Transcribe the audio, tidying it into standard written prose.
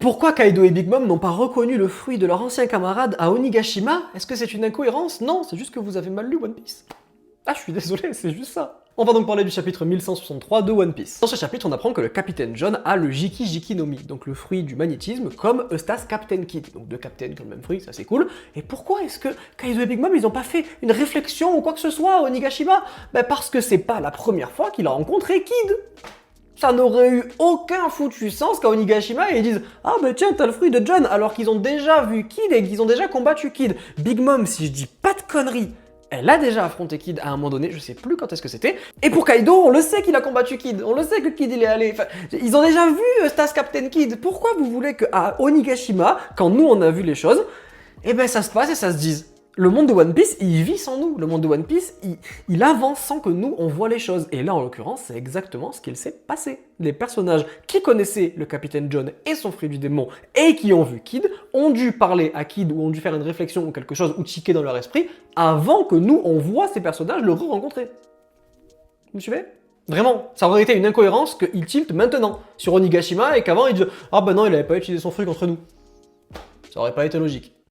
Pourquoi Kaido et Big Mom n'ont pas reconnu le fruit de leur ancien camarade à Onigashima? Est-ce que c'est une incohérence? Non, c'est juste que vous avez mal lu One Piece. Ah, je suis désolé, c'est juste ça. On va donc parler du chapitre 1163 de One Piece. Dans ce chapitre, on apprend que le capitaine John a le Jiki Jiki no Mi, donc le fruit du magnétisme, comme Eustace Captain Kid. Donc deux captains qui ont le même fruit, ça c'est cool. Et pourquoi est-ce que Kaido et Big Mom, ils ont pas fait une réflexion ou quoi que ce soit à Onigashima? Ben parce que c'est pas la première fois qu'il a rencontré Kid. Ça n'aurait eu aucun foutu sens qu'à Onigashima ils disent « Ah bah tiens, t'as le fruit de John » alors qu'ils ont déjà vu Kid et qu'ils ont déjà combattu Kid. Big Mom, si je dis pas de conneries, elle a déjà affronté Kid à un moment donné, je sais plus quand est-ce que c'était. Et pour Kaido, on le sait qu'il a combattu Kid, on le sait que Kid il est allé. Enfin, ils ont déjà vu Stas Captain Kid. Pourquoi vous voulez qu'à Onigashima, quand nous on a vu les choses, eh ben ça se passe et ça se dise le monde de One Piece, il vit sans nous. Le monde de One Piece, il avance sans que nous, on voit les choses. Et là, en l'occurrence, c'est exactement ce qu'il s'est passé. Les personnages qui connaissaient le capitaine John et son fruit du démon et qui ont vu Kid ont dû parler à Kid ou ont dû faire une réflexion ou quelque chose ou tiquer dans leur esprit avant que nous, on voit ces personnages le re-rencontrer. Vous me suivez? Vraiment, ça aurait été une incohérence qu'il tilte maintenant sur Onigashima et qu'avant il dit « Ah ben non, il avait pas utilisé son fruit contre nous. » Ça aurait pas été logique.